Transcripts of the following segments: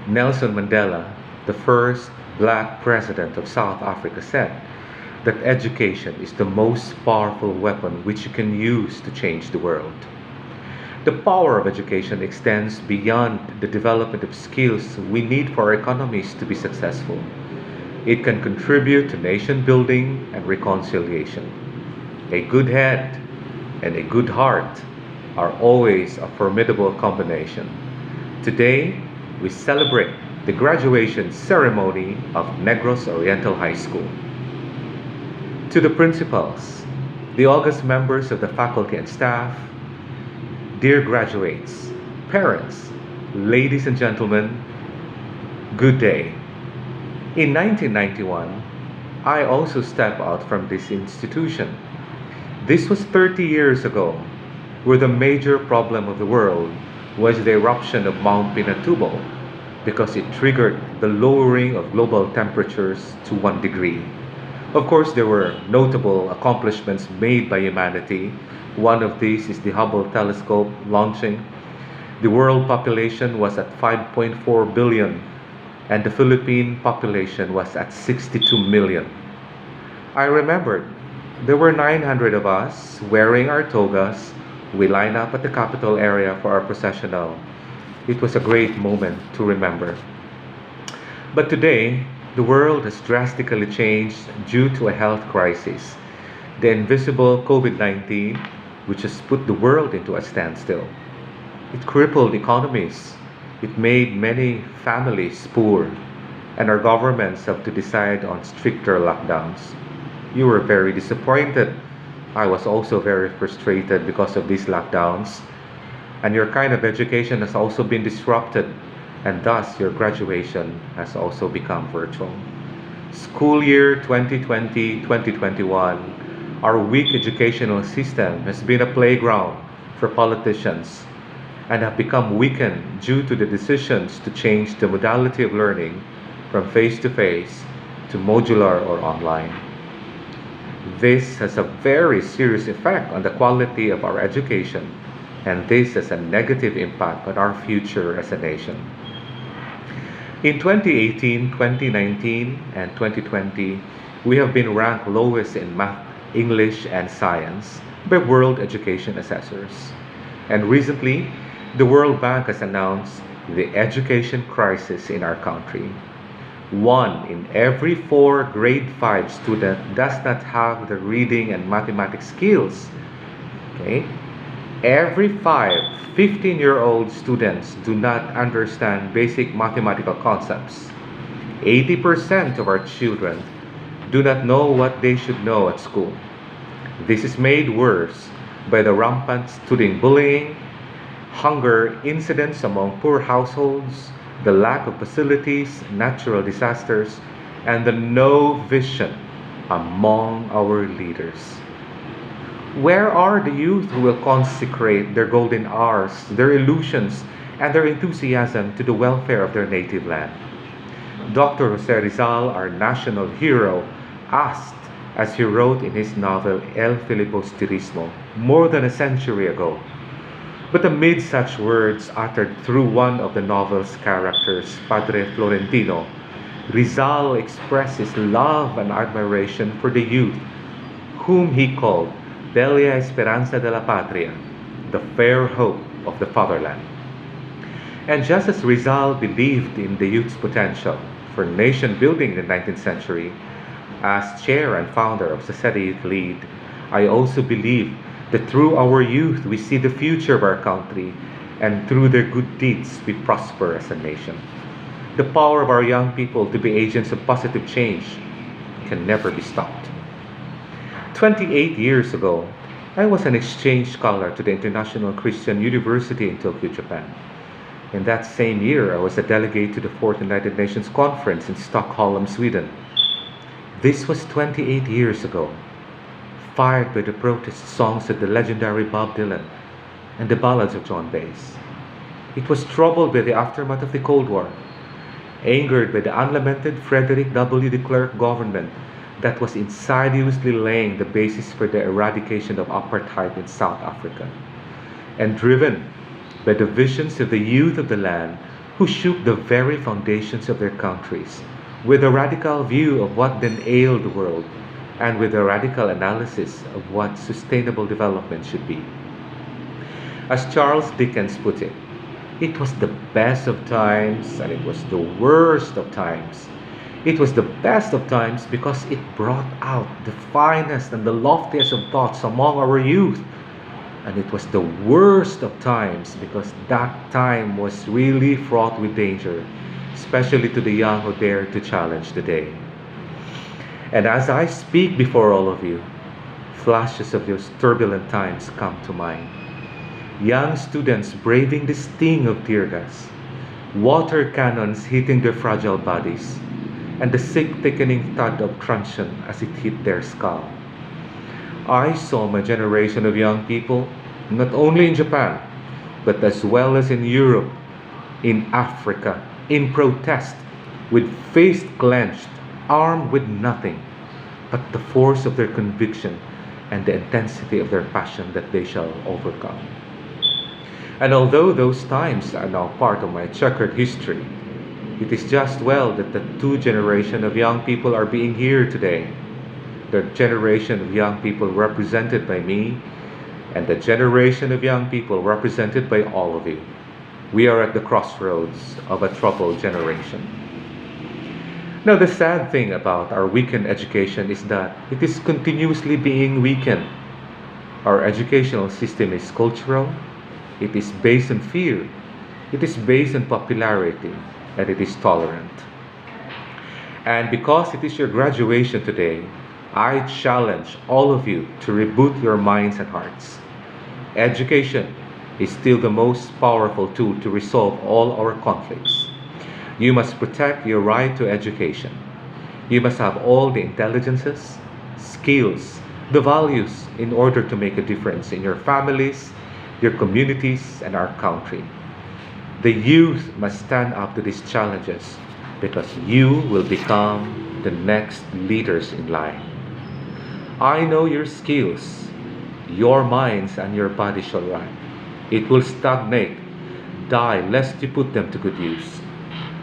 Nelson Mandela, the first black president of South Africa, said that education is the most powerful weapon which you can use to change the world. The power of education extends beyond the development of skills we need for our economies to be successful. It can contribute to nation building and reconciliation. A good head and a good heart are always a formidable combination. Today, we celebrate the graduation ceremony of Negros Oriental High School. To the principals, the august members of the faculty and staff, dear graduates, parents, ladies and gentlemen, good day. In 1991, I also stepped out from this institution. This was 30 years ago, where the major problem of the world was the eruption of Mount Pinatubo because it triggered the lowering of global temperatures to 1 degree. Of course, there were notable accomplishments made by humanity. One of these is the Hubble telescope launching. The world population was at 5.4 billion and the Philippine population was at 62 million. I remembered there were 900 of us wearing our togas. We lined up at the Capitol area for our processional. It was a great moment to remember. But today, the world has drastically changed due to a health crisis. The invisible COVID-19, which has put the world into a standstill. It crippled economies. It made many families poor. And our governments have to decide on stricter lockdowns. You were very disappointed. I was also very frustrated because of these lockdowns. And your kind of education has also been disrupted, and thus your graduation has also become virtual. School year 2020-2021, our weak educational system has been a playground for politicians and have become weakened due to the decisions to change the modality of learning from face-to-face to modular or online. This has a very serious effect on the quality of our education, and this has a negative impact on our future as a nation. In 2018, 2019, and 2020, we have been ranked lowest in math, English, and science by World Education Assessors. And recently, the World Bank has announced the education crisis in our country. 1 in every 4 grade 5 student does not have the reading and mathematics skills. Okay? Every 5 15-year-old students do not understand basic mathematical concepts. 80% of our children do not know what they should know at school. This is made worse by the rampant student bullying, hunger incidents among poor households, the lack of facilities, natural disasters, and the no vision among our leaders. Where are the youth who will consecrate their golden hours, their illusions, and their enthusiasm to the welfare of their native land? Dr. Jose Rizal, our national hero, asked, as he wrote in his novel El Filibusterismo more than a century ago. But amid such words uttered through one of the novel's characters, Padre Florentino, Rizal expressed his love and admiration for the youth, whom he called Bella Esperanza de la Patria, the fair hope of the fatherland. And just as Rizal believed in the youth's potential for nation building in the 19th century, as chair and founder of Saceda Youth League, I also believe that through our youth we see the future of our country, and through their good deeds we prosper as a nation. The power of our young people to be agents of positive change can never be stopped. 28 years ago, I was an exchange scholar to the International Christian University in Tokyo, Japan. In that same year, I was a delegate to the 4th United Nations Conference in Stockholm, Sweden. This was 28 years ago, fired by the protest songs of the legendary Bob Dylan and the ballads of John Baez. It was troubled by the aftermath of the Cold War, angered by the unlamented Frederick W. de Klerk government that was insidiously laying the basis for the eradication of apartheid in South Africa, and driven by the visions of the youth of the land who shook the very foundations of their countries with a radical view of what then ailed the world and with a radical analysis of what sustainable development should be. As Charles Dickens put it was the best of times and it was the worst of times. It was the best of times because it brought out the finest and the loftiest of thoughts among our youth. And it was the worst of times because that time was really fraught with danger, especially to the young who dare to challenge the day. And as I speak before all of you, flashes of those turbulent times come to mind. Young students braving the sting of tear gas, water cannons hitting their fragile bodies, and the sick-thickening thud of truncheon as it hit their skull. I saw my generation of young people, not only in Japan, but as well as in Europe, in Africa, in protest, with fists clenched, armed with nothing but the force of their conviction and the intensity of their passion that they shall overcome. And although those times are now part of my checkered history, it is just well that the two generations of young people are being here today. The generation of young people represented by me and the generation of young people represented by all of you. We are at the crossroads of a troubled generation. Now, the sad thing about our weakened education is that it is continuously being weakened. Our educational system is cultural, it is based on fear, it is based on popularity, and it is tolerant. And because it is your graduation today, I challenge all of you to reboot your minds and hearts. Education is still the most powerful tool to resolve all our conflicts. You must protect your right to education. You must have all the intelligences, skills, the values in order to make a difference in your families, your communities, and our country. The youth must stand up to these challenges because you will become the next leaders in life. I know your skills, your minds, and your body shall run. It will stagnate, die, lest you put them to good use.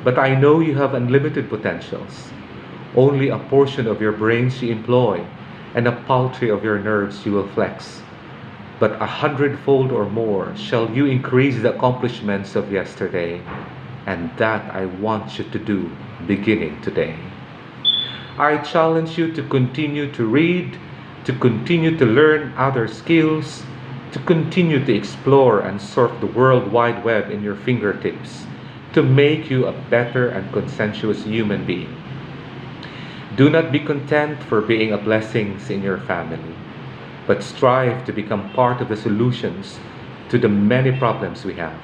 But I know you have unlimited potentials. Only a portion of your brains you employ, and a paltry of your nerves you will flex. But 100-fold or more shall you increase the accomplishments of yesterday, and that I want you to do beginning today. I challenge you to continue to read, to continue to learn other skills, to continue to explore and surf the World Wide Web in your fingertips, to make you a better and conscientious human being. Do not be content for being a blessing in your family, but strive to become part of the solutions to the many problems we have.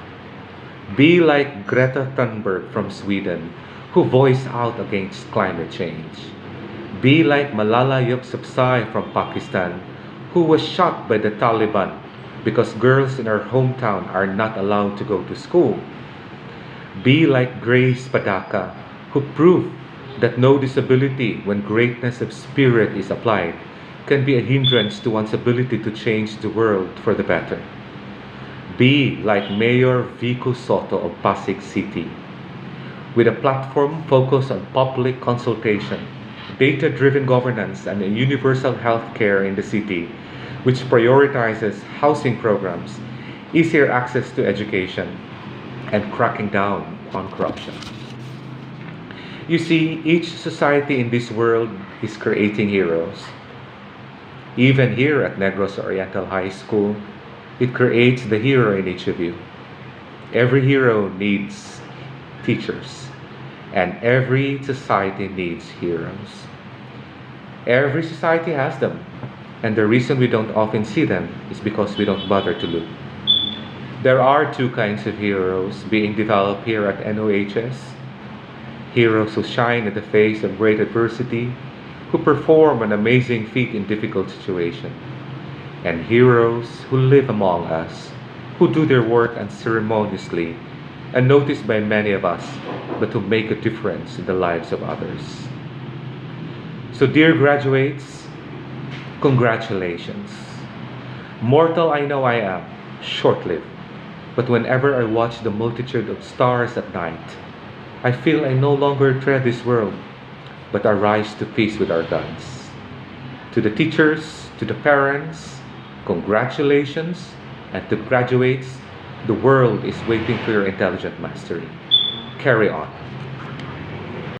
Be like Greta Thunberg from Sweden, who voiced out against climate change. Be like Malala Yousafzai from Pakistan, who was shot by the Taliban because girls in her hometown are not allowed to go to school. Be like Grace Padaka, who proved that no disability, when greatness of spirit is applied, can be a hindrance to one's ability to change the world for the better. Be like Mayor Vico Soto of Pasig City, with a platform focused on public consultation, data-driven governance, and a universal health care in the city, which prioritizes housing programs, easier access to education, and cracking down on corruption. You see, each society in this world is creating heroes. Even here at Negros Oriental High School, it creates the hero in each of you. Every hero needs teachers, and every society needs heroes. Every society has them, and the reason we don't often see them is because we don't bother to look. There are two kinds of heroes being developed here at NOHS. Heroes who shine in the face of great adversity, who perform an amazing feat in difficult situations, and heroes who live among us, who do their work unceremoniously, unnoticed by many of us, but who make a difference in the lives of others. So, dear graduates, congratulations. Mortal I know I am, short-lived, But whenever I watch the multitude of stars at night, I feel I no longer tread this world, but I rise to peace with our gods. To the teachers, to the parents, congratulations, and to graduates, the world is waiting for your intelligent mastery. Carry on.